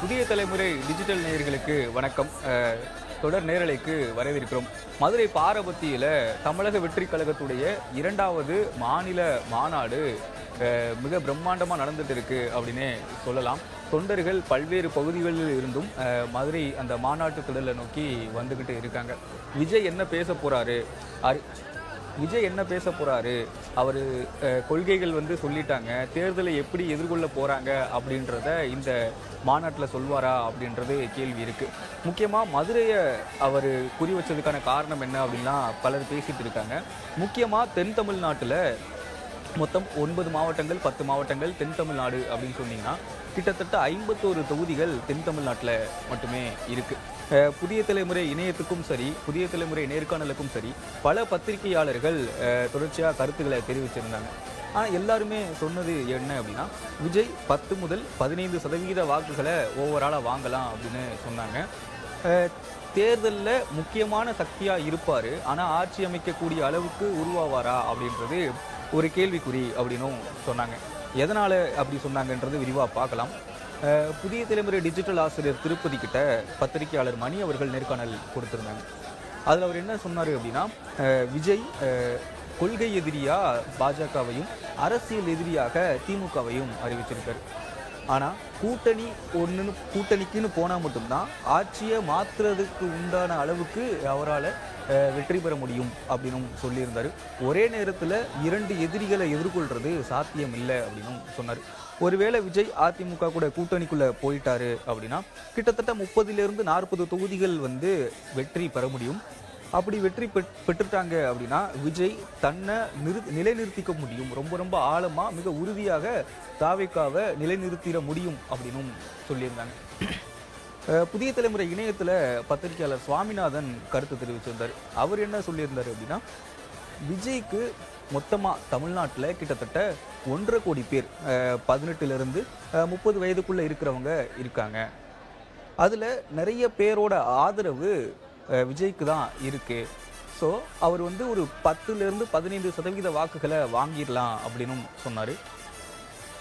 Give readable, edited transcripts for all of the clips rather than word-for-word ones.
புதிய தலைமுறை டிஜிட்டல் நேயர்களுக்கு வணக்கம். தொடர் நேரலைக்கு வரவேற்கிறோம். மதுரை பாரபத்தியில் தமிழக வெற்றி கழகத்துடைய 2வது மாநில மாநாடு மிக பிரம்மாண்டமாக நடந்துட்டு இருக்கு அப்படின்னே சொல்லலாம். தொண்டர்கள் பல்வேறு பகுதிகளில் இருந்தும் மதுரை அந்த மாநாட்டு திடலை நோக்கி வந்துக்கிட்டு இருக்காங்க. விஜய் என்ன பேச போறாரு, அவர் கொள்கைகள் சொல்லிட்டாங்க, தேர்தலை எப்படி எதிர்கொள்ள போறாங்க அப்படின்றத இந்த மாநாட்டில் சொல்வாரா அப்படின்றது கேள்வி இருக்கு. முக்கியமாக மதுரையை அவர் குறி வச்சதுக்கான காரணம் என்ன அப்படின்லாம் பலர் பேசிட்டு இருக்காங்க. முக்கியமாக தென் தமிழ்நாட்டில் மொத்தம் 9 மாவட்டங்கள் 10 மாவட்டங்கள் தென் தமிழ்நாடு அப்படின்னு சொன்னீங்கன்னா கிட்டத்தட்ட 51 தொகுதிகள் தென் தமிழ்நாட்டில் மட்டுமே இருக்கு. புதிய தலைமுறை இணையத்துக்கும் சரி, புதிய தலைமுறை நேர்காணலுக்கும் சரி, பல பத்திரிகையாளர்கள் தொடர்ச்சியாக கருத்துக்களை தெரிவிச்சிருந்தாங்க. ஆனால் எல்லாருமே சொன்னது என்ன அப்படின்னா, விஜய் 10 முதல் 15% வாக்குகளை ஓவராலாக வாங்கலாம் அப்படின்னு சொன்னாங்க. தேர்தலில் முக்கியமான சக்தியாக இருப்பார், ஆனால் ஆட்சி அமைக்கக்கூடிய அளவுக்கு உருவாவாரா அப்படின்றது ஒரு கேள்விக்குறி அப்படின்னும் சொன்னாங்க. எதனால் அப்படி சொன்னாங்கன்றது விரிவாக பார்க்கலாம். புதிய தலைமுறை டிஜிட்டல் ஆசிரியர் திருப்பதி கிட்ட பத்திரிகையாளர் மணி அவர்கள் நேர்காணல் கொடுத்திருந்தாங்க. அதில் அவர் என்ன சொன்னார் அப்படின்னா, விஜய் கொள்கை எதிரியாக பாஜகவையும் அரசியல் எதிரியாக திமுகவையும் அறிவிச்சிருக்காரு. ஆனால் கூட்டணிக்குன்னு போனால் மட்டும்தான் ஆட்சியை மாற்றுறதுக்கு உண்டான அளவுக்கு அவரால் வெற்றி பெற முடியும் அப்படின்னும் சொல்லியிருந்தார். ஒரே நேரத்தில் 2 எதிரிகளை எதிர்கொள்வது சாத்தியம் இல்லை அப்படின்னும் சொன்னார். ஒருவேளை விஜய் அதிமுக கூட கூட்டணிக்குள்ளே போயிட்டாரு அப்படின்னா கிட்டத்தட்ட 30லிருந்து 40 தொகுதிகள் வெற்றி பெற முடியும். அப்படி வெற்றி பெற்றுட்டாங்க அப்படின்னா விஜய் தன்னை நிலைநிறுத்திக்க முடியும், ரொம்ப ஆழமாக மிக உறுதியாக தாவேக்காவை நிலைநிறுத்திட முடியும் அப்படின்னும் சொல்லியிருந்தாங்க. புதிய தலைமுறை இணையத்தில் பத்திரிகையாளர் சுவாமிநாதன் கருத்து தெரிவிச்சிருந்தார். அவர் என்ன சொல்லியிருந்தார் அப்படின்னா, விஜய்க்கு மொத்தமாக தமிழ்நாட்டில் கிட்டத்தட்ட 1.5 கோடி பேர் 18லிருந்து 30 வயதுக்குள்ளே இருக்கிறவங்க இருக்காங்க. அதில் நிறைய பேரோட ஆதரவு விஜய்க்கு தான் இருக்குது. ஸோ அவர் ஒரு 10லிருந்து 15% வாக்குகளை வாங்கிடலாம் அப்படின்னும் சொன்னார்.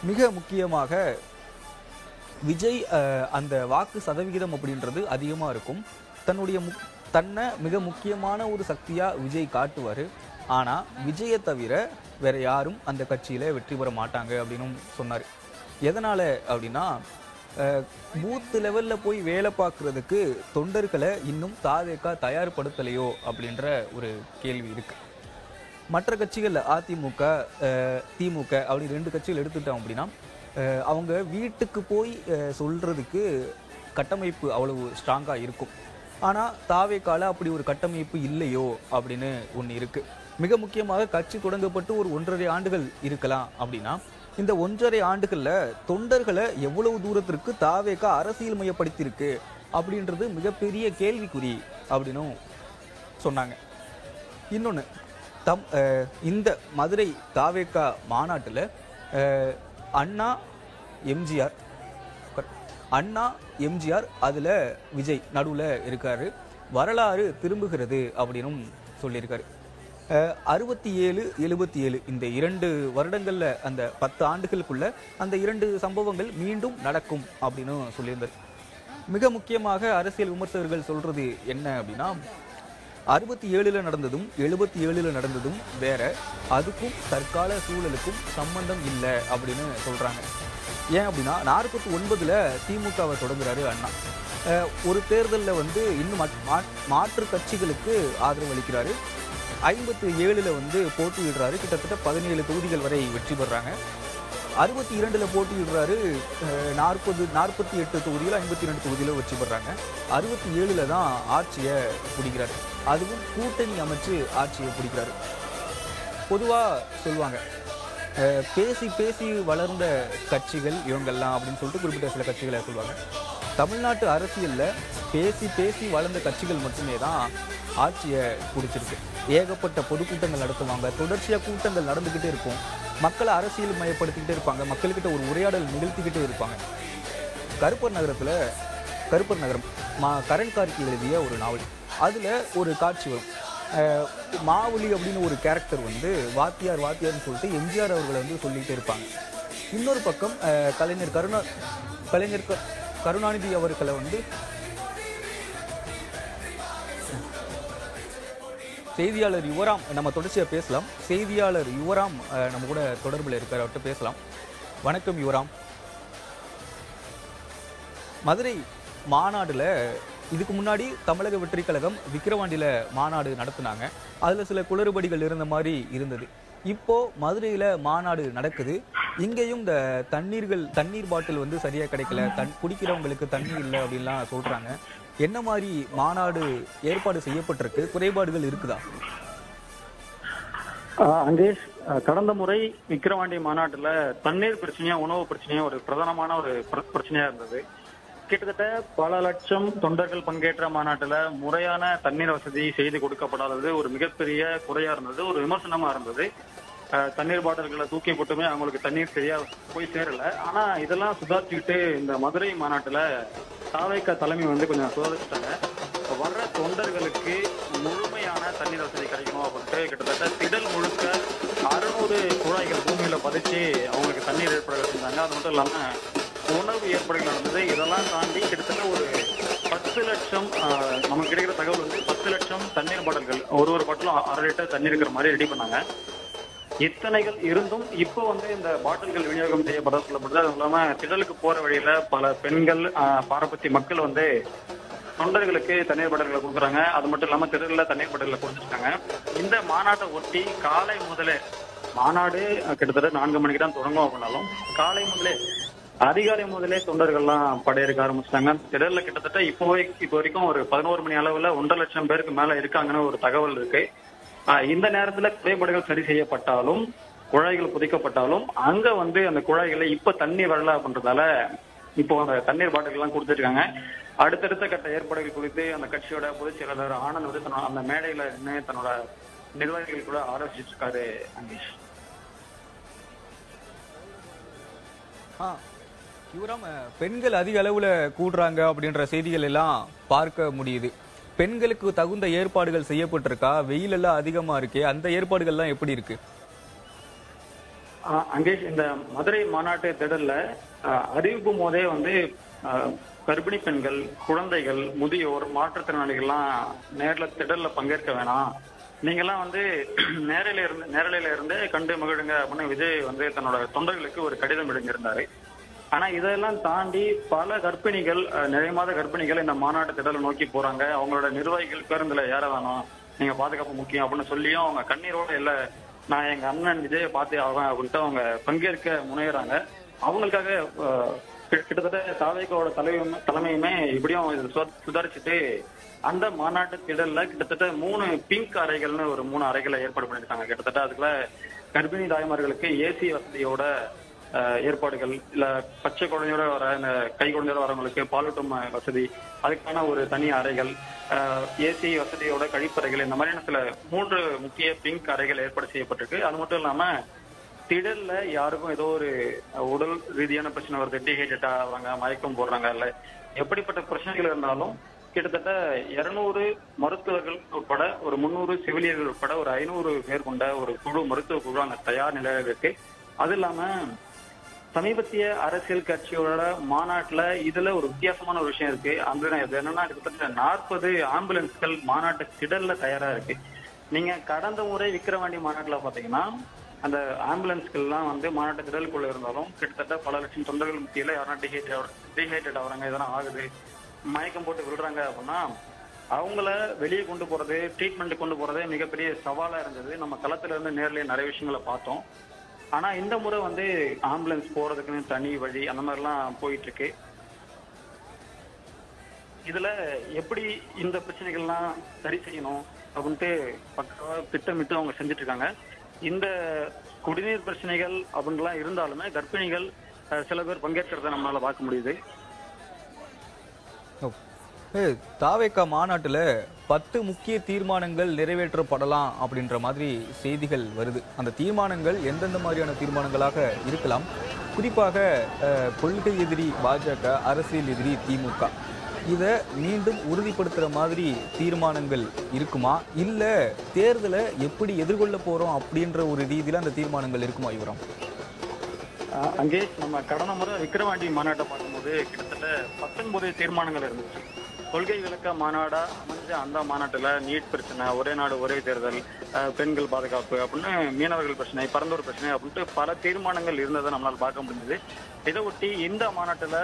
மிக முக்கியமாக விஜய் அந்த வாக்கு சதவிகிதம் அப்படின்றது அதிகமாக இருக்கும். தன்னை மிக முக்கியமான ஒரு சக்தியாக விஜய் காட்டுவார். ஆனா விஜயை தவிர வேற யாரும் அந்த கட்சியில வெற்றி பெற மாட்டாங்க அப்படின்னு சொன்னார். எதனால அப்படின்னா பூத் லெவல்ல போய் வேலை பார்க்கறதுக்கு தொண்டர்களை இன்னும் தாவேகா தயார்படுத்தலையோ அப்படின்ற ஒரு கேள்வி இருக்கு. மற்ற கட்சிகள் அதிமுக திமுக அப்படி 2 கட்சிகள் எடுத்துட்டோம் அப்படின்னா அவங்க வீட்டுக்கு போய் சொல்றதுக்கு கட்டமைப்பு அவ்வளவு ஸ்ட்ராங்கா இருக்கும். ஆனா தாவேகால அப்படி ஒரு கட்டமைப்பு இல்லையோ அப்படின்னு ஒன்று இருக்கு. மிக முக்கியமாக கட்சி தொடங்கப்பட்டு ஒரு 1.5 ஆண்டுகள் இருக்கலாம் அப்படின்னா இந்த 1.5 ஆண்டுகள்ல தொண்டர்களை எவ்வளவு தூரத்திற்கு தாவேகா அரசியல் மயப்படுத்தியிருக்கு அப்படின்றது மிகப்பெரிய கேள்விக்குறி அப்படின்னு சொன்னாங்க. இன்னொன்று இந்த மதுரை தாவேகா மாநாட்டில் அண்ணா எம்ஜிஆர் அதுல விஜய் நடுவில் இருக்காரு. வரலாறு திரும்புகிறது அப்படின்னும் சொல்லியிருக்காரு. 67, 77 இந்த 2 வருடங்கள்ல அந்த 10 ஆண்டுகளுக்குள்ள அந்த 2 சம்பவங்கள் மீண்டும் நடக்கும் அப்படின்னு சொல்லியிருந்தார். மிக முக்கியமாக அரசியல் விமர்சகர்கள் சொல்றது என்ன அப்படின்னா 67ல நடந்ததும் 77ல நடந்ததும் வேற, அதுக்கும் தற்கால சூழலுக்கும் சம்பந்தம் இல்லை அப்படின்னு சொல்றாங்க. ஏன் அப்படின்னா 49ல திமுகவை தொடங்குறாரு அண்ணா. ஒரு தேர்தலில் வந்து இன்னும் மாற்று கட்சிகளுக்கு ஆதரவு அளிக்கிறாரு. 57ல போட்டியிடுறாரு. கிட்டத்தட்ட 17 தொகுதிகள் வரை வெற்றி பெறாங்க. 62ல போட்டியிடுறாரு. 48 தொகுதியில் 52 தொகுதியில் வெற்றி பெறாங்க. 67ல தான் ஆட்சியை பிடிக்கிறாரு. அதுவும் கூட்டணி அமைச்சு ஆட்சியை பிடிக்கிறாரு. பொதுவாக சொல்லுவாங்க பேசி பேசி வளர்ந்த கட்சிகள் இவங்கெல்லாம் அப்படின்னு சொல்லிட்டு குறிப்பிட்ட சில கட்சிகளை சொல்லுவாங்க. தமிழ்நாட்டு அரசியலில் பேசி பேசி வளர்ந்த கட்சிகள் மட்டுமே தான் ஆட்சியை பிடிச்சிருக்கு. ஏகப்பட்ட பொதுக்கூட்டங்கள் நடத்துவாங்க, தொடர்ச்சியாக கூட்டங்கள் நடந்துக்கிட்டே இருக்கும், மக்களை அரசியல் மயப்படுத்திக்கிட்டே இருப்பாங்க, மக்கள்கிட்ட ஒரு உரையாடல் நிகழ்த்திக்கிட்டே இருப்பாங்க. கருப்பர் நகரம் கரண் கார்கி எழுதிய ஒரு நாவல். அதில் ஒரு காட்சி வரும். மாவுளி அப்படின்னு ஒரு கேரக்டர் வாத்தியார்னு சொல்லிட்டு எம்ஜிஆர் அவர்களை சொல்லிகிட்டே இருப்பாங்க. இன்னொரு பக்கம் கலைஞர் கருணாநிதி அவர்களை செய்தியாளர் யுவராம், நம்ம தொடர்ச்சியாக பேசலாம். செய்தியாளர் யுவராம் நம்ம கூட தொடர்பில் இருக்கார், அவர்கிட்ட பேசலாம். வணக்கம் யுவராம். மதுரை மாநாடுல இதுக்கு முன்னாடி தமிழக வெற்றி கழகம் விக்கிரவாண்டியில மாநாடு நடத்தினாங்க. அதுல சில குளறுபடிகள் இருந்த மாதிரி இருந்தது. இப்போ மதுரையில மாநாடு நடக்குது. இங்கேயும் இந்த தண்ணீர் பாட்டில் சரியா கிடைக்கல, குடிக்கிறவங்களுக்கு தண்ணி இல்லை அப்படின்லாம் சொல்றாங்க. என்ன மாதிரி மாநாடு ஏற்பாடு செய்யப்பட்டிருக்கு? குறைபாடுகள் இருக்குதா? அங்கேஷ், கடந்த முறை விக்கிரவாண்டி மாநாட்டுல தண்ணீர் பிரச்சனையா உணவு பிரச்சனையா ஒரு பிரதானமான ஒரு பிரச்சனையா இருந்தது. கிட்டத்தட்ட பல லட்சம் தொண்டர்கள் பங்கேற்ற மாநாட்டுல முறையான தண்ணீர் வசதி செய்து கொடுக்கப்படாதது ஒரு மிகப்பெரிய குறையா இருந்தது, ஒரு விமர்சனமா இருந்தது. தண்ணீர் பாட்டில்களை தூக்கி போட்டுமே அவங்களுக்கு தண்ணீர் சரியா போய் சேரல. ஆனா இதெல்லாம் சுதாரிச்சுக்கிட்டு இந்த மதுரை மாநாட்டுல தாவேகா தலைமை கொஞ்சம் சுதாரிச்சுட்டாங்க. வர்ற தொண்டர்களுக்கு முழுமையான தண்ணீர் வசதி கிடைக்கணும் அப்படின்ட்டு கிட்டத்தட்ட திடல் முழுக்க 600 குழாய்கள் பூமியில பதிச்சு அவங்களுக்கு தண்ணீர் ஏற்பாடுகள் செஞ்சாங்க. அது மட்டும் இல்லாம உணவு ஏற்பாடுகள் நடந்தது. இதெல்லாம் தாண்டி கிட்டத்தட்ட ஒரு 10 லட்சம், நமக்கு கிடைக்கிற தகவல் 10 லட்சம் தண்ணீர் பாட்டில்கள், ஒரு பாட்டிலும் 1/2 லிட்டர் தண்ணீர் இருக்கிற மாதிரி ரெடி பண்ணாங்க. இத்தனைகள் இருந்தும் இப்போ இந்த பாட்டில்கள் விநியோகம் செய்யப்பட சொல்லப்படுது. அதுவும் இல்லாம திடலுக்கு போற வழியில பல பெண்கள், பாரபட்சி மக்கள் தொண்டர்களுக்கு தண்ணீர் பாட்டில்களை கொடுக்குறாங்க. அது மட்டும் இல்லாம திடல்ல தண்ணீர் பாட்டில்களை கொடுத்துருக்காங்க. இந்த மாநாட்டை ஒட்டி காலை முதலே, மாநாடு கிட்டத்தட்ட 4 மணிக்கு தான் தொடங்கும் அப்படின்னாலும் அதிகாலை முதலே தொண்டர்கள்லாம் படையெடுக்க ஆரம்பிச்சிட்டாங்க. திடல்ல கிட்டத்தட்ட இப்போ வரைக்கும் ஒரு 11 மணி அளவுல 1.5 லட்சம் பேருக்கு மேல இருக்காங்கன்னு ஒரு தகவல் இருக்கு. இந்த நேரத்துல குறைபாடுகள் சரி செய்யப்பட்டாலும், குழாய்கள் புதைக்கப்பட்டாலும் அங்க அந்த குழாய்களை இப்ப தண்ணி வரல அப்படின்றதால இப்போ அந்த தண்ணீர் பாட்டில் எல்லாம் கொடுத்துருக்காங்க. அடுத்தடுத்த கட்ட ஏற்பாடுகள் குறித்து அந்த கட்சியோட பொதுச் செயலாளர் ஆனந்த் அந்த மேடையில தன்னோட நிர்வாகிகள் கூட ஆலோசிச்சுட்டு இருக்காரு. அங்கேஷ், பெண்கள் அதிக அளவுல கூடுறாங்க அப்படின்ற செய்திகள் எல்லாம் பார்க்க முடியுது. பெண்களுக்கு தகுந்த ஏற்பாடுகள் செய்யப்பட்டிருக்கா? வெயில் எல்லாம் அதிகமா இருக்கு, அந்த ஏற்பாடுகள் எல்லாம் எப்படி இருக்கு? அங்கேஷ், இந்த மதுரை மாநாட்டு திடல்ல அறிவிக்கும் போதே கர்ப்பிணி பெண்கள், குழந்தைகள், முதியோர், மாற்றுத்திறனாளிகள்லாம் நேர்ல திடல்ல பங்கேற்க வேணாம், நீங்கெல்லாம் வந்து நேரலையில இருந்து கண்டு மகிழுங்க அப்படின்னு விஜய் வந்து தன்னோட தொண்டர்களுக்கு ஒரு கடிதம் எழுதியிருந்தாரு. ஆனா இதெல்லாம் தாண்டி பல கர்ப்பிணிகள், நிறைய மாத கர்ப்பிணிகள் இந்த மாநாட்டு திடலை நோக்கி போறாங்க. அவங்களோட நிர்வாகிகள் பேருந்துல ஏற வேணாம், நீங்க பாதுகாப்பு முக்கியம் அப்படின்னு சொல்லியும் அவங்க கண்ணீரோட இல்ல நான் எங்க அண்ணன் விஜயை பார்த்தே ஆவேன் அப்படின்ட்டு அவங்க பங்கேற்க முனைகிறாங்க. அவங்களுக்காக கிட்டத்தட்ட தாவேக்காவோட தலைமையுமே இப்படியும் சுதாரிச்சுட்டு அந்த மாநாட்டு திடல்ல கிட்டத்தட்ட 3 பிங்க் அறைகள்னு ஒரு 3 அறைகளை ஏற்பாடு பண்ணிருக்காங்க. கிட்டத்தட்ட அதுக்குள்ள கர்ப்பிணி தாய்மார்களுக்கு ஏசி வசதியோட ஏற்பாடுகள், இல்ல பச்சை குழந்தையோட வர கை குழந்தையோட வரவங்களுக்கு பாலூட்டும் வசதி, அதுக்கான ஒரு தனி அறைகள், ஏசி வசதியோட கழிப்பறைகள், இந்த மாதிரியான சில 3 முக்கிய பிங்க் அறைகள் ஏற்பாடு செய்யப்பட்டிருக்கு. அது மட்டும் இல்லாம திடல்ல யாருக்கும் ஏதோ ஒரு உடல் ரீதியான பிரச்சனை வருது, டீஹைட்ரேட் ஆகுறாங்க, மயக்கம் போடுறாங்க, இல்ல எப்படிப்பட்ட பிரச்சனைகள் இருந்தாலும் கிட்டத்தட்ட 200 மருத்துவர்கள் உட்பட ஒரு 300 செவிலியர்கள் உட்பட ஒரு 500 பேர் கொண்ட ஒரு மருத்துவ குழு அங்க தயார் நிலையில இருக்கு. அது இல்லாம சமீபத்திய அரசியல் கட்சியோட மாநாட்டுல இதுல ஒரு வித்தியாசமான ஒரு விஷயம் இருக்கு. அது என்னன்னா கிட்டத்தட்ட 40 ஆம்புலன்ஸ்கள் மாநாட்டு திடல்ல தயாரா இருக்கு. நீங்க கடந்த முறை விக்கிரவாண்டி மாநாட்டுல பாத்தீங்கன்னா அந்த ஆம்புலன்ஸ்கள்லாம் வந்து மாநாட்டு திடலுக்குள்ள இருந்தாலும் கிட்டத்தட்ட பல லட்சம் தொண்டர்கள் மத்தியில யாரா டீஹைட்ரேட் ஆகுறாங்க, இதெல்லாம் ஆகுது, மயக்கம் போட்டு விழுறாங்க அப்படின்னா அவங்கள வெளியே கொண்டு போறது, ட்ரீட்மெண்ட் கொண்டு போறதே மிகப்பெரிய சவாலா இருந்தது. நம்ம களத்துல இருந்து நேர்லயே நிறைய விஷயங்களை பார்த்தோம். ஆனா இந்த முறை வந்து ஆம்புலன்ஸ் போறதுக்குன்னு தனி வழி அந்த மாதிரிலாம் போயிட்டு இருக்கு. இதுல எப்படி இந்த பிரச்சனைகள்லாம் சரி செய்யணும் அப்படின்ட்டு பக்கவா திட்டமிட்டு அவங்க செஞ்சுட்டு இருக்காங்க. இந்த குடிநீர் பிரச்சனைகள் அப்படின்லாம் இருந்தாலுமே கர்ப்பிணிகள் சில பேர் பங்கேற்கிறத நம்மளால பார்க்க முடியுது. தாவேக்கா மாநாட்டுல 10 முக்கிய தீர்மானங்கள் நிறைவேற்றப்படலாம் அப்படின்ற மாதிரி செய்திகள் வருது. அந்த தீர்மானங்கள் எந்தெந்த மாதிரியான தீர்மானங்களாக இருக்கலாம்? குறிப்பாக கொள்கை எதிரி பாஜக, அரசியல் எதிரி திமுக, இதை மீண்டும் உறுதிப்படுத்துற மாதிரி தீர்மானங்கள் இருக்குமா, இல்ல தேர்தலை எப்படி எதிர்கொள்ள போறோம் அப்படின்ற ஒரு ரீதியில அந்த தீர்மானங்கள் இருக்குமா? இவரம் அங்கே நம்ம கடந்த முறை விக்கிரவாண்டி மாநாட்டை பார்க்கும்போது கிட்டத்தட்ட 19 தீர்மானங்கள் இருந்துச்சு. கொள்கை விளக்க மாநாடா அமைஞ்ச அந்த மாநாட்டுல நீட் பிரச்சனை, ஒரே நாடு ஒரே தேர்தல், பெண்கள் பாதுகாப்பு அப்படின்னு, மீனவர்கள் பிரச்சனை, பரந்தூர் பிரச்சனை அப்படின்ட்டு பல தீர்மானங்கள் இருந்ததை நம்மளால பார்க்க முடிஞ்சது. இதை ஒட்டி இந்த மாநாட்டுல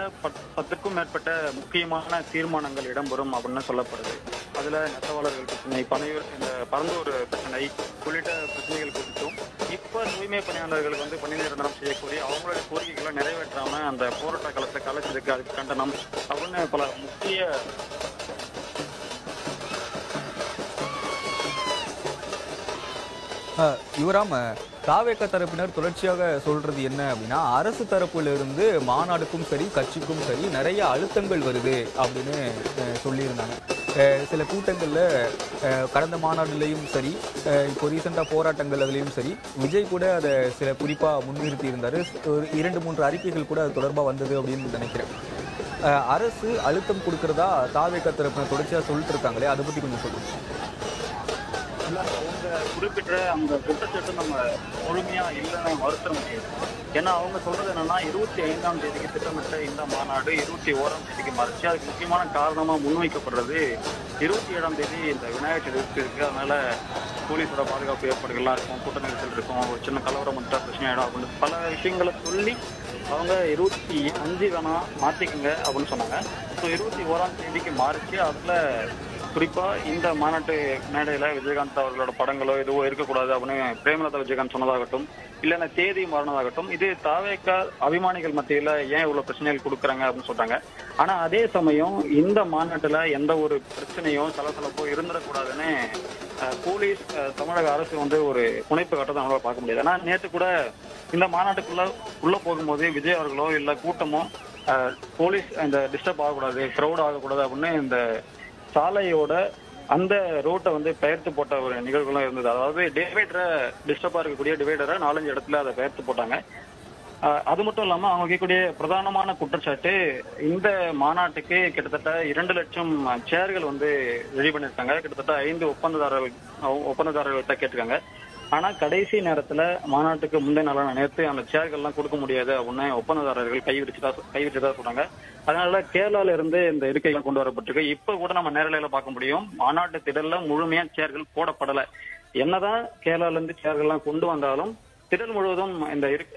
10க்கும் மேற்பட்ட முக்கியமான தீர்மானங்கள் இடம்பெறும் அப்படின்னு சொல்லப்படுது. அதுல நெசவாளர்கள் பிரச்சனை, இந்த பரந்தூர் பிரச்சனை உள்ளிட்ட பிரச்சனைகள் குறித்தும் இப்ப தூய்மை பணியாளர்களுக்கு வந்து பணி நிரந்தரம் செய்யக்கூடிய அவங்களுடைய கோரிக்கைகளை நிறைவேற்றாம அந்த போராட்ட களத்தை கலைச்சதுக்கு அதுக்கு கண்டனம் அப்படின்னு பல முக்கிய யுவராம், தாவேக்கா தரப்பினர் தொடர்ச்சியாக சொல்றது என்ன அப்படின்னா, அரசு தரப்புல இருந்து மாநாடுக்கும் சரி கட்சிக்கும் சரி நிறைய அழுத்தங்கள் வருது அப்படின்னு சொல்லியிருந்தாங்க. சில கூட்டங்கள்ல கடந்த மாநாடுலையும் சரி, இப்போ ரீசெண்டா போராட்டங்கள் அதுலேயும் சரி, விஜய் கூட அதை சில குறிப்பா முன்னிறுத்தி இருந்தாரு. ஒரு 2-3 அறிக்கைகள் கூட அது தொடர்பா வந்தது அப்படின்னு நினைக்கிறேன். அரசு அழுத்தம் கொடுக்கறதா தாவேக்கா தரப்பினர் தொடர்ச்சியா சொல்லிட்டு இருக்காங்களே, அதை பத்தி கொஞ்சம் சொல்லுங்க. அவங்க குறிப்பிட்ட அந்த குற்றச்சாட்டு நம்ம முழுமையா இல்லைன்னு வருத்த முடியாது. ஏன்னா அவங்க சொல்றது என்னன்னா 25ஆம் தேதிக்கு திட்டமிட்ட இந்த மாநாடு 21ஆம் தேதிக்கு மாறிச்சு. அதுக்கு முக்கியமான காரணமா முன்வைக்கப்படுறது 27ஆம் தேதி இந்த விநாயகர் சதுர்த்தி இருக்கு, அதனால போலீஸோட பாதுகாப்பு ஏற்பாடுகள்லாம் இருக்கும், கூட்ட நெரிசல் இருக்கும், ஒரு சின்ன கலவரம் மட்டும் பிரச்சனை ஆயிடும் அப்படின்னு பல விஷயங்களை சொல்லி அவங்க 25 வேணா மாத்திக்குங்க அப்படின்னு சொன்னாங்க. ஸோ 21ஆம் தேதிக்கு மாறிச்சு. அதுல குறிப்பா இந்த மாநாட்டு மேடையில விஜயகாந்த் அவர்களோட படங்களோ எதுவோ இருக்கக்கூடாது அப்படின்னு பிரேமலதா விஜயகாந்த் சொன்னதாகட்டும், இல்லைன்னா தேதி மாறினதாகட்டும், இது தாவேக்கா அபிமானிகள் மத்தியில ஏன் இவ்வளவு பிரச்சனைகள் கொடுக்குறாங்க அப்படின்னு சொல்றாங்க. ஆனா அதே சமயம் இந்த மாநாட்டுல எந்த ஒரு பிரச்சனையும் சலசலப்போ இருந்துடக்கூடாதுன்னு போலீஸ், தமிழக அரசு வந்து ஒரு முனைப்பு கட்டத்தை நம்மளால பார்க்க முடியாது. ஆனா நேற்று கூட இந்த மாநாட்டுக்குள்ள போகும்போது விஜய் அவர்களோ இல்ல கூட்டமோ போலீஸ் இந்த டிஸ்டர்ப் ஆகக்கூடாது, கிரௌட் ஆகக்கூடாது அப்படின்னு இந்த சாலையோட அந்த ரோட்டை வந்து பெயர்த்து போட்ட ஒரு நிகழ்வுகளும் இருந்தது. அதாவது டிவைடரை டிஸ்டர்பா இருக்கக்கூடிய டிவைடரை 4-5 இடத்துல அதை பெயர்த்து போட்டாங்க. அது மட்டும் இல்லாம அவங்க கேட்கக்கூடிய பிரதானமான குற்றச்சாட்டு, இந்த மாநாட்டுக்கு கிட்டத்தட்ட 2 லட்சம் சேர்கள் வந்து ரெடி பண்ணிருக்காங்க. கிட்டத்தட்ட 5 ஒப்பந்ததாரர்கள்ட்ட கேட்டிருக்காங்க. ஆனா கடைசி நேரத்துல மாநாட்டுக்கு முந்தைய நாளான நேற்று அந்த சேர்கள்லாம் கொடுக்க முடியாது அப்படின்னு ஒப்பந்ததாரர்கள் கைவிட்டுதான் சொல்றாங்க. அதனால கேரளால இருந்து இந்த இருக்கைகள் கொண்டு வரப்பட்டிருக்கு. இப்ப கூட நம்ம நேரலையில பார்க்க முடியும், மாநாட்டு திடல்ல முழுமையா சேர்கள் போடப்படல. என்னதான் கேரளால இருந்து சேர்கள்லாம் கொண்டு வந்தாலும் திடல் முழுவதும்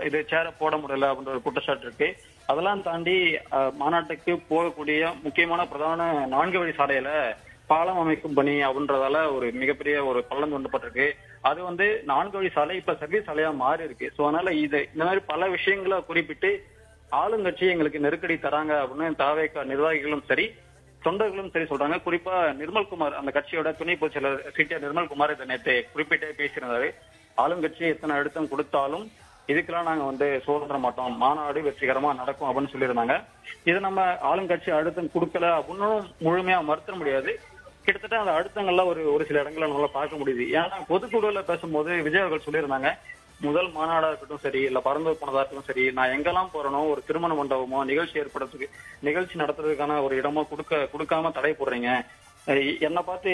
இது சேரை போட முடியல அப்படின்ற ஒரு குற்றச்சாட்டு இருக்கு. அதெல்லாம் தாண்டி மாநாட்டுக்கு போகக்கூடிய முக்கியமான பிரதான 4 வழி சாலையில பாலம் அமைக்கும் பணி அப்படின்றதால ஒரு மிகப்பெரிய ஒரு பள்ளம் கொண்டுபட்டிருக்கு. அது 4 வழி சாலை இப்ப சர்வீஸ் சாலையா மாறி இருக்கு. சோ அதனால இந்த மாதிரி பல விஷயங்களை குறிப்பிட்டு ஆளுங்கட்சி எங்களுக்கு நெருக்கடி தராங்க அப்படின்னு தாவேக நிர்வாகிகளும் சரி தொண்டர்களும் சரி சொல்றாங்க. குறிப்பா நிர்மல்குமார், அந்த கட்சியோட துணை பொதுச் செயலர் சிடிஆர் நிர்மல்குமார் இதை நேற்று குறிப்பிட்டே பேசியிருந்தாரு. ஆளுங்கட்சி எத்தனை அழுத்தம் கொடுத்தாலும் இதுக்கெல்லாம் நாங்க சோதர மாட்டோம், மாநாடு வெற்றிகரமா நடக்கும் அப்படின்னு சொல்லியிருந்தாங்க. இது நம்ம ஆளுங்கட்சி அழுத்தம் கொடுக்கல அப்படின்னு முழுமையா மறுத்த முடியாது. கிட்டத்தட்ட அந்த அழுத்தங்கள்லாம் ஒரு சில இடங்களை நம்மளால பார்க்க முடியுது. ஏன்னா பொதுக்குழுல பேசும்போது விஜய் அவர்கள் சொல்லியிருந்தாங்க, முதல் மாநாடா இருக்கட்டும் சரி, இல்ல பறந்து போனதா இருக்கட்டும் சரி, நான் எங்கெல்லாம் போறனோ ஒரு திருமண மண்டபமோ நிகழ்ச்சி நடத்துறதுக்கான ஒரு இடமோ கொடுக்காம தடை போடுறீங்க, என்னை பார்த்து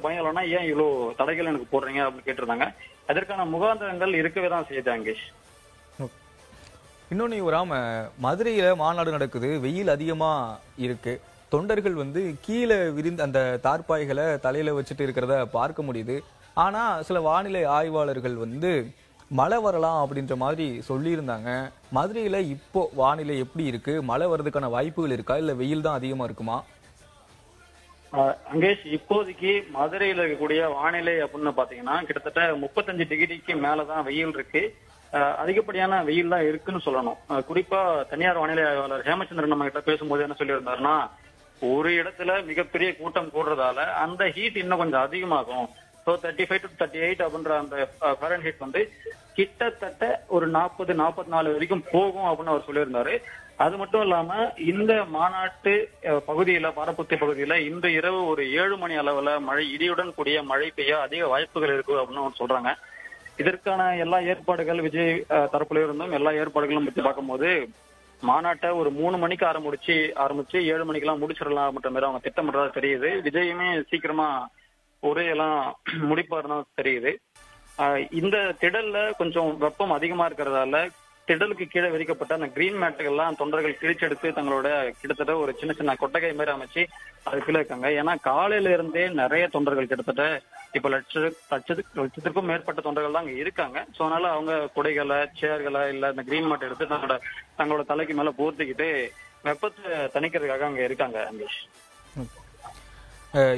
பயம் இல்லைன்னா ஏன் இவ்வளவு தடைகள் எனக்கு போடுறீங்க அப்படின்னு கேட்டிருந்தாங்க. அதற்கான முகாந்திரங்கள் இருக்கவே தான் செய்யுது அங்கேஷ். இன்னொன்னு இவராம மதுரையில மாநாடு நடக்குது, வெயில் அதிகமா இருக்கு, தொண்டர்கள் கீழே விரிந்து அந்த தார்பாய்களை தலையில வச்சுட்டு இருக்கிறத பார்க்க முடியுது. ஆனா சில வானிலை ஆய்வாளர்கள் மழை வரலாம் அப்படின்ற மாதிரி சொல்லியிருந்தாங்க. மதுரையில இப்போ வானிலை எப்படி இருக்கு? மழை வர்றதுக்கான வாய்ப்புகள் இருக்கா, இல்ல வெயில் தான் அதிகமா இருக்குமா? அங்கேஷ், இப்போதைக்கு மதுரையில இருக்கக்கூடிய வானிலை அப்படின்னு பாத்தீங்கன்னா கிட்டத்தட்ட 35 டிகிரிக்கு மேலதான் வெயில் இருக்கு. அதிகப்படியான வெயில் தான் இருக்குன்னு சொல்லணும். குறிப்பா தனியார் வானிலை ஆய்வாளர் ஹேமச்சந்திரன் நம்ம கிட்ட பேசும்போது என்ன சொல்லியிருந்தாருன்னா, ஒரு இடத்துல மிகப்பெரிய கூட்டம் கூடுறதால அந்த ஹீட் இன்னும் கொஞ்சம் அதிகமாகும். 35 to 38 அப்படின்ற அந்த ஃபாரன்ஹீட் கிட்டத்தட்ட ஒரு 40-44 வரைக்கும் போகும் அப்படின்னு அவர் சொல்லியிருந்தாரு. அது மட்டும் இல்லாம இந்த மாநாட்டு பகுதியில, பாரபுத்தி பகுதியில இன்று இரவு ஒரு 7 மணி அளவுல இடியுடன் கூடிய மழை பெய்ய அதிக வாய்ப்புகள் இருக்கு அப்படின்னு சொல்றாங்க. இதற்கான எல்லா ஏற்பாடுகள் விஜய் தரப்புல இருந்தும் எல்லா ஏற்பாடுகளும் பற்றி பார்க்கும்போது மாநாட்டை ஒரு 3 மணிக்கு ஆரம்பிச்சு 7 மணிக்கெல்லாம் முடிச்சிடலாம் அப்படின்ற மாதிரி அவங்க திட்டமிடுறதா தெரியுது. விஜயுமே சீக்கிரமா உரையெல்லாம் முடிப்பாருன்னா தெரியுது. இந்த திடல்ல கொஞ்சம் வெப்பம் அதிகமா இருக்கிறதால திடலுக்கு கீழே விரிக்கப்பட்ட அந்த கிரீன் மேட்டுகள்லாம் தொண்டர்கள் கிழிச்செடுத்து தங்களோட கிட்டத்தட்ட ஒரு சின்ன சின்ன கொட்டகை மாதிரி அமைச்சு அது கீழே இருக்காங்க. ஏன்னா காலையில இருந்தே நிறைய தொண்டர்கள் கிட்டத்தட்ட இப்ப லட்சத்துக்கும் மேற்பட்ட தொண்டர்கள் தான் அங்க இருக்காங்க. சோ அதனால அவங்க குடைகளை, சேர்களை இல்ல இந்த கிரீன் மேட் எடுத்து தங்களோட தலைக்கு மேல போர்த்திக்கிட்டு வெப்பத்தை தணிக்கிறதுக்காக அங்க இருக்காங்க. அங்கேஷ்,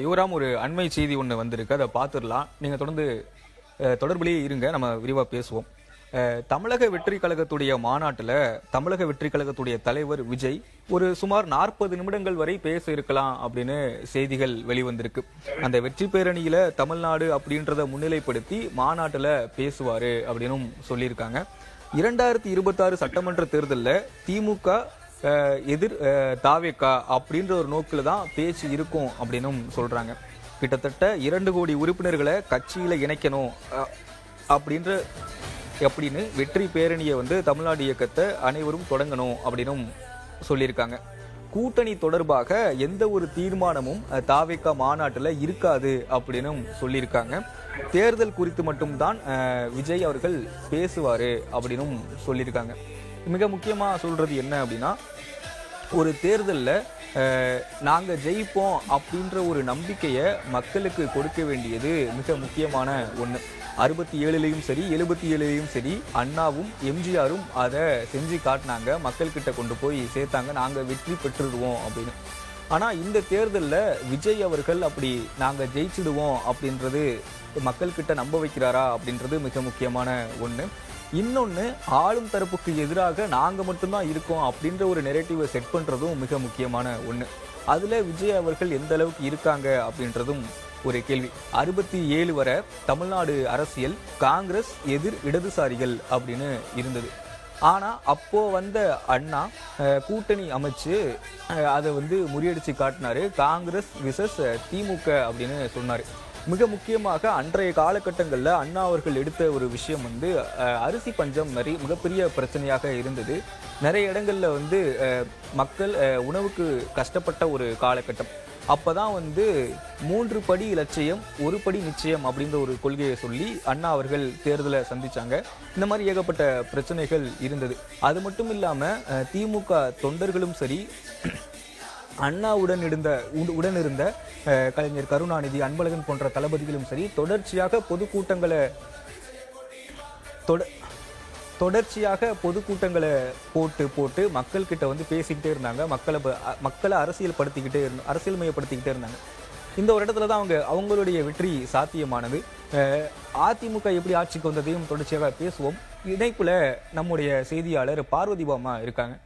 யுவராம், ஒரு அண்மை செய்தி ஒண்ணு வந்திருக்கு, அதை பார்த்துடலாம். நீங்க தொடர்பிலேயே இருங்க, நம்ம விரிவா பேசுவோம். தமிழக வெற்றி கழகத்துடைய மாநாட்டுல தமிழக வெற்றி கழகத்துடைய தலைவர் விஜய் ஒரு சுமார் 40 நிமிடங்கள் வரை பேச இருக்கலாம் அப்படின்னு செய்திகள் வெளிவந்திருக்கு. அந்த வெற்றி பேரணியில தமிழ்நாடு அப்படின்றத முன்னிலைப்படுத்தி மாநாட்டுல பேசுவாரு அப்படின்னு சொல்லியிருக்காங்க. 2026 சட்டமன்ற தேர்தலில் திமுக எதிர் தாவேகா அப்படின்ற ஒரு நோக்கில தான் பேச்சு இருக்கும் அப்படின்னு சொல்றாங்க. கிட்டத்தட்ட 2 கோடி உறுப்பினர்களை கட்சியில இணைக்கணும் அப்படின்னு வெற்றி பேரணியை தமிழ்நாடு இயக்கத்தை அனைவரும் தொடங்கணும் அப்படின்னு சொல்லியிருக்காங்க. கூட்டணி தொடர்பாக எந்த ஒரு தீர்மானமும் தாவேகா மாநாட்டுல இருக்காது அப்படின்னு சொல்லியிருக்காங்க. தேர்தல் குறித்து மட்டும்தான் விஜய் அவர்கள் பேசுவாரு அப்படின்னு சொல்லியிருக்காங்க. மிக முக்கியமா சொல்றது என்ன அப்படின்னா, ஒரு தேர்தலில் நாங்க ஜெயிப்போம் அப்படின்ற ஒரு நம்பிக்கையை மக்களுக்கு கொடுக்க வேண்டியது மிக முக்கியமான ஒண்ணு. 67லயும் சரி 77லயும் சரி அண்ணாவும் எம்ஜிஆரும் அதை செஞ்சு காட்டினாங்க, மக்கள் கிட்ட கொண்டு போய் சேர்த்தாங்க, நாங்க வெற்றி பெற்றுடுவோம் அப்படின்னு. ஆனா இந்த தேர்தலில் விஜய் அவர்கள் அப்படி நாங்க ஜெயிச்சிடுவோம் அப்படின்றது மக்கள் கிட்ட நம்ப வைக்கிறாரா அப்படின்றது மிக முக்கியமான ஒண்ணு. இன்னொன்னு, ஆளும் தரப்புக்கு எதிராக நாங்க மட்டும்தான் இருக்கோம் அப்படின்ற ஒரு நெரேட்டிவை செட் பண்றதும் மிக முக்கியமான ஒண்ணு. அதுல விஜய் அவர்கள் எந்த அளவுக்கு இருக்காங்க அப்படின்றதும் ஒரு கேள்வி. 67 வரை தமிழ்நாடு அரசியல் காங்கிரஸ் எதிர் இடதுசாரிகள் அப்படின்னு இருந்தது. ஆனா அப்போ வந்த அண்ணா கூட்டணி அமைச்சு அதை முறியடிச்சு காட்டினாரு. காங்கிரஸ் விசஸ் திமுக அப்படின்னு சொன்னாரு. மிக முக்கியமாக அன்றைய காலகட்டங்களில் அண்ணா அவர்கள் எடுத்த ஒரு விஷயம் அரிசி பஞ்சம் மிகப்பெரிய பிரச்சனையாக இருந்தது. நிறைய இடங்கள்ல மக்கள் உணவுக்கு கஷ்டப்பட்ட ஒரு காலகட்டம். அப்பதான் 3 படி லட்சியம் 1 படி நிச்சயம் அப்படின்ற ஒரு கொள்கையை சொல்லி அண்ணா அவர்கள் தேர்தலை சந்திச்சாங்க. இந்த மாதிரி ஏகப்பட்ட பிரச்சனைகள் இருந்தது. அது மட்டும் இல்லாம திமுக தொண்டர்களும் சரி உடனிருந்த கலைஞர் கருணாநிதி, அன்பழகன் போன்ற தளபதிகளும் சரி தொடர்ச்சியாக பொதுக்கூட்டங்களை போட்டு மக்கள் கிட்ட வந்து பேசிக்கிட்டே இருந்தாங்க. மக்களை அரசியல்மயப்படுத்திக்கிட்டே இருந்தாங்க. இந்த ஒரு இடத்துல தான் அவங்களுடைய வெற்றி சாத்தியமானது. அதிமுக எப்படி ஆட்சிக்கு வந்ததையும் தொடர்ச்சியாக பேசுவோம். இணைப்புல நம்முடைய செய்தியாளர் பார்வதி பாமா இருக்காங்க.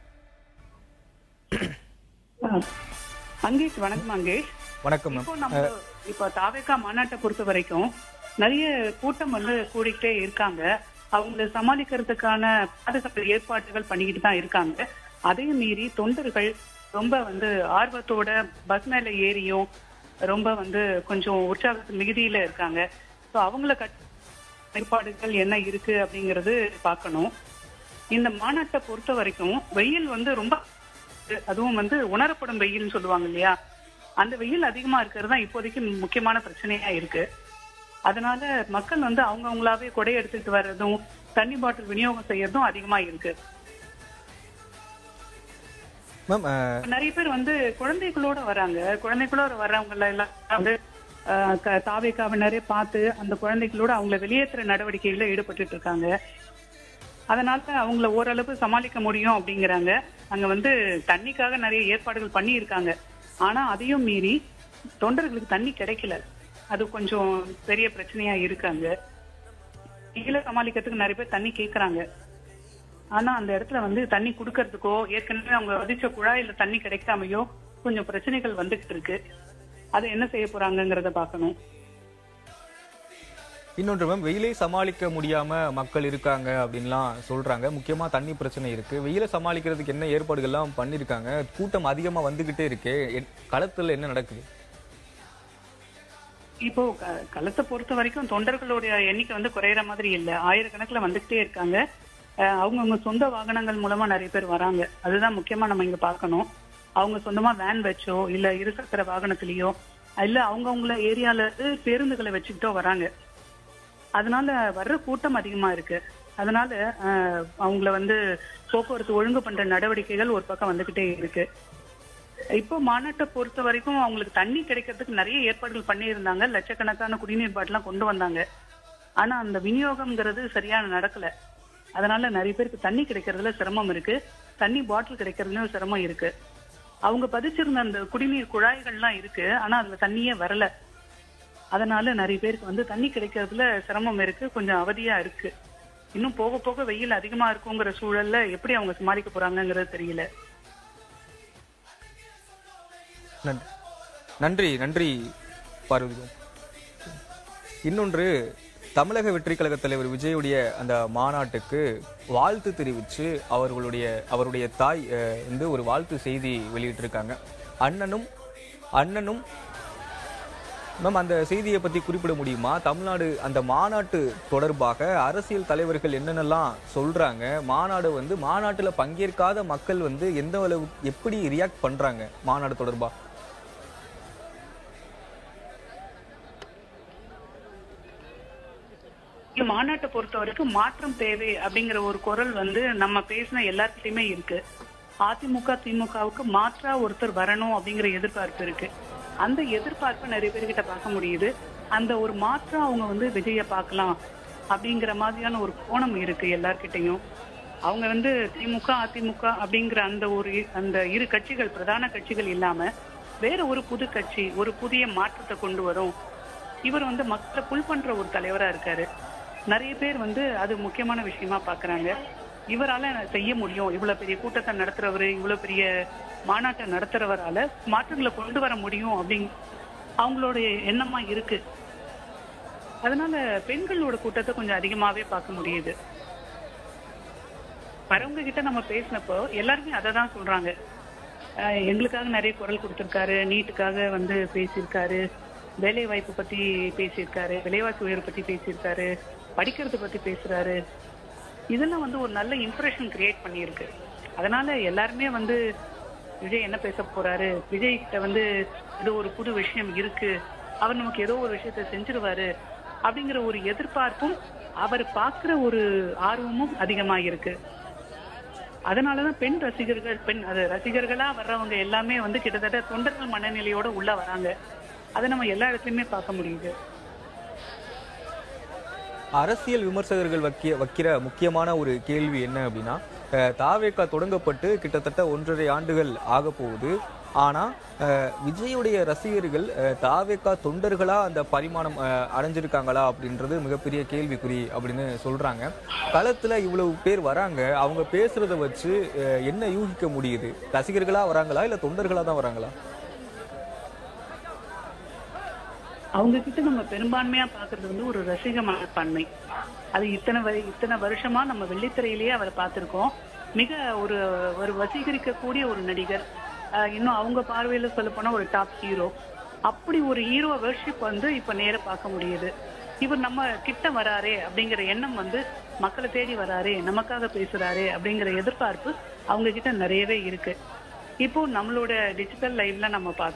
மங்கேஷ், வணக்கம் மங்கேஷ். வணக்கம். இப்ப தாவேகா மாநாட்டை பொறுத்த வரைக்கும் நிறைய கூட்டம் வந்து கூடிக்கிட்டே இருக்காங்க. அவங்களை சமாளிக்கிறதுக்கான பாதுகாப்பு ஏற்பாடுகள் பண்ணிக்கிட்டு தான் இருக்காங்க. அதையும் மீறி தொண்டர்கள் ரொம்ப வந்து ஆர்வத்தோட பஸ் மேல ஏறியும் ரொம்ப வந்து கொஞ்சம் உற்சாகத்து மிகுதியில இருக்காங்க. ஸோ அவங்கள ஏற்பாடுகள் என்ன இருக்கு அப்படிங்கறது பார்க்கணும். இந்த மாநாட்டை பொறுத்த வரைக்கும் வெயில் வந்து ரொம்ப, அதுவும் வந்து உணரப்படும் வெயில்னு சொல்லுவாங்க இல்லையா, அந்த வெயில் அதிகமா இருக்கிறது தான் இப்போதைக்கு முக்கியமான பிரச்சனையா இருக்கு. அதனால மக்கள் வந்து அவங்கவுங்களாவே கொடை எடுத்துட்டு வர்றதும் தண்ணி பாட்டில் விநியோகம் செய்யறதும் அதிகமா இருக்கு. நிறைய பேர் வந்து குழந்தைகளோட வர்றாங்க. குழந்தைகளோட வர்றவங்க எல்லாம் வந்து தாவேகாவினரே பார்த்து அந்த குழந்தைகளோட அவங்களை வெளியேற்றுற நடவடிக்கைகள்ல ஈடுபட்டு இருக்காங்க. அதனால அவங்கள ஓரளவு சமாளிக்க முடியும் அப்படிங்கிறாங்க. அங்க வந்து தண்ணிக்காக நிறைய ஏற்பாடுகள் பண்ணி இருக்காங்க. ஆனா அதையும் மீறி தொண்டர்களுக்கு தண்ணி கிடைக்கல. அது கொஞ்சம் பெரிய பிரச்சனையா இருக்காங்க. கீழே சமாளிக்கிறதுக்கு நிறைய பேர் தண்ணி கேட்கறாங்க. ஆனா அந்த இடத்துல வந்து தண்ணி குடுக்கறதுக்கோ ஏற்கனவே அவங்க வதிச்ச குழாயில தண்ணி கிடைக்காமையோ கொஞ்சம் பிரச்சனைகள் வந்துகிட்டு இருக்கு. அதை என்ன செய்ய போறாங்கிறத பாக்கணும். இன்னொன்று மேம், வெயிலை சமாளிக்க முடியாம மக்கள் இருக்காங்க அப்படின்லாம் சொல்றாங்க. முக்கியமா தண்ணி பிரச்சனை இருக்கு. வெயிலை சமாளிக்கிறதுக்கு என்ன ஏற்பாடுகள்லாம் பண்ணிருக்காங்க? கூட்டம் அதிகமா வந்துகிட்டே இருக்கு. களத்துல என்ன நடக்குது? இப்போ களத்தை பொறுத்த வரைக்கும் தொண்டர்களுடைய எண்ணிக்கை வந்து குறையிற மாதிரி இல்ல. ஆயிரக்கணக்கில் வந்துகிட்டே இருக்காங்க. அவங்கவுங்க சொந்த வாகனங்கள் மூலமா நிறைய பேர் வராங்க. அதுதான் முக்கியமா நம்ம இங்க பார்க்கணும். அவங்க சொந்தமா வேன் வச்சோ இல்ல இருசக்கர வாகனத்திலயோ இல்ல அவங்கவுங்கள ஏரியால பேருந்துகளை வச்சுக்கிட்டோ வராங்க. அதனால வர்ற கூட்டம் அதிகமா இருக்கு. அதனால அவங்கள வந்து போக்குவரத்து ஒழுங்கு பண்ற நடவடிக்கைகள் ஒரு பக்கம் வந்துகிட்டே இருக்கு. இப்போ மாநாட்டை பொறுத்த வரைக்கும் அவங்களுக்கு தண்ணி கிடைக்கிறதுக்கு நிறைய ஏற்பாடுகள் பண்ணி இருந்தாங்க. லட்சக்கணக்கான குடிநீர் பாட்டிலாம் கொண்டு வந்தாங்க. ஆனா அந்த விநியோகம்ங்கிறது சரியான நடக்கல. அதனால நிறைய பேருக்கு தண்ணி கிடைக்கிறதுல சிரமம் இருக்கு. தண்ணி பாட்டில் கிடைக்கிறதுலயும் சிரமம் இருக்கு. அவங்க பதிச்சிருந்த அந்த குடிநீர் குழாய்கள்லாம் இருக்கு. ஆனா அதுல தண்ணியே வரல. அதனால நிறைய பேருக்கு வந்து தண்ணி கிடைக்கிறதுல சிரமம் இருக்கு. கொஞ்சம் அவதியா இருக்கு. இன்னும் போக போக வெயில் அதிகமா இருக்குங்கிற சூழல்ல எப்படி அவங்க சமாளிக்க போறாங்கிறது தெரியல. நன்றி பார்வதி. இன்னொன்று, தமிழக வெற்றி கழக தலைவர் விஜயுடைய அந்த மாநாட்டுக்கு வாழ்த்து தெரிவித்து அவருடைய தாய் வந்து ஒரு வாழ்த்து செய்தி வெளியிட்டிருக்காங்க. அண்ணனும் மேம், அந்த செய்தியை பத்தி குறிப்பிட முடியுமா? தமிழ்நாடு அந்த மாநாட்டு தொடர்பாக அரசியல் தலைவர்கள் என்னென்னலாம் சொல்றாங்க? மாநாட்டுல பங்கேற்காத மக்கள் வந்து எந்த அளவு எப்படி ரியாக்ட் பண்றாங்க மாநாடு தொடர்பா? மாநாட்டை பொறுத்த வரைக்கும் மாற்றம் தேவை அப்படிங்கிற ஒரு குரல் வந்து நம்ம பேசின எல்லார்கிட்டயுமே இருக்கு. அதிமுக திமுகவுக்கு மாற்றா ஒருத்தர் வரணும் அப்படிங்கிற எதிர்பார்ப்பு இருக்கு. அந்த எதிர்பார்ப்பை நிறைய பேர்கிட்ட பார்க்க முடியுது. அந்த ஒரு மாற்றா அவங்க வந்து விஜய பார்க்கலாம் அப்படிங்கிற மாதிரியான ஒரு கோணம் இருக்கு எல்லார்கிட்டையும். அவங்க வந்து திமுக அதிமுக அப்படிங்கிற அந்த இரு கட்சிகள், பிரதான கட்சிகள் இல்லாம வேற ஒரு புது கட்சி, ஒரு புதிய மாற்றத்தை கொண்டு வரும். இவர் வந்து மக்களை புல் பண்ற ஒரு தலைவரா இருக்காரு. நிறைய பேர் வந்து அது முக்கியமான விஷயமா பாக்குறாங்க. இவரால செய்ய முடியும், இவ்வளவு பெரிய கூட்டத்தை நடத்துறவரு, இவ்வளவு பெரிய மாநாட்டை நடத்துறவரால மாற்றங்களை கொண்டு வர முடியும் அப்படின்னு அவங்களுடைய எண்ணமா இருக்கு. அதனால பெண்களோட கூட்டத்தை கொஞ்சம் அதிகமாவே பார்க்க முடியுது. வரவங்க கிட்ட நம்ம பேசினப்போ எல்லாருமே அதை தான் சொல்றாங்க. எங்களுக்காக நிறைய குரல் கொடுத்திருக்காரு, நீட்டுக்காக வந்து பேசியிருக்காரு, வேலை வாய்ப்பு பத்தி பேசியிருக்காரு, விலைவாசி உயர்வு பத்தி பேசியிருக்காரு, படிக்கிறத பத்தி பேசுறாரு. இதெல்லாம் வந்து ஒரு நல்ல இம்ப்ரெஷன் கிரியேட் பண்ணியிருக்கு. அதனால எல்லாருமே வந்து விஜய் என்ன பேச போறாரு, விஜய் கிட்ட வந்து ஏதோ ஒரு புது விஷயம் இருக்கு, அவர் நமக்கு ஏதோ ஒரு விஷயத்த செஞ்சிருவாரு அப்படிங்கிற ஒரு எதிர்பார்ப்பும் அவர் பார்க்கிற ஒரு ஆர்வமும் அதிகமா இருக்கு. அதனாலதான் ரசிகர்களா வர்றவங்க எல்லாமே வந்து கிட்டத்தட்ட தொண்டர்கள் மனநிலையோட உள்ள வராங்க. அதை நம்ம எல்லா இடத்துலயுமே பார்க்க முடியுது. அரசியல் விமர்சகர்கள் வைக்கிற முக்கியமான ஒரு கேள்வி என்ன அப்படின்னா, தாவேகா தொடங்கப்பட்டு கிட்டத்தட்ட 1.5 ஆண்டுகள் ஆக போகுது. ஆனா விஜயுடைய ரசிகர்கள் தாவேகா தொண்டர்களா அந்த பரிமாணம் அடைஞ்சிருக்காங்களா அப்படின்றது மிகப்பெரிய கேள்விக்குறி அப்படின்னு சொல்றாங்க. களத்துல இவ்வளவு பேர் வராங்க, அவங்க பேசுறத வச்சு என்ன யூகிக்க முடியுது? ரசிகர்களா வராங்களா இல்ல தொண்டர்களா தான் வராங்களா? அவங்க கிட்ட நம்ம பெரும்பான்மையா பாக்குறது வந்து ஒரு ரசிக மனப்பான்மை. அது இத்தனை வருஷமா நம்ம வெள்ளித்திரையிலேயே அவரை பார்த்திருக்கோம். மிக ஒரு வசீகரிக்கக்கூடிய ஒரு நடிகர். இன்னும் அவங்க பார்வையில சொல்ல போனா ஒரு டாப் ஹீரோ. அப்படி ஒரு ஹீரோ வர்ஷிப் வந்து இப்ப நேர பார்க்க முடியுது. இவர் நம்ம கிட்ட வராரே அப்படிங்கிற எண்ணம் வந்து மக்களை தேடி வராரே, நமக்காக பேசுறாரே அப்படிங்கிற எதிர்பார்ப்பு அவங்க கிட்ட நிறையவே இருக்கு. இப்போ நம்மளோட டிஜிட்டல் லைவ்ல நம்ம பார்க்கணும்.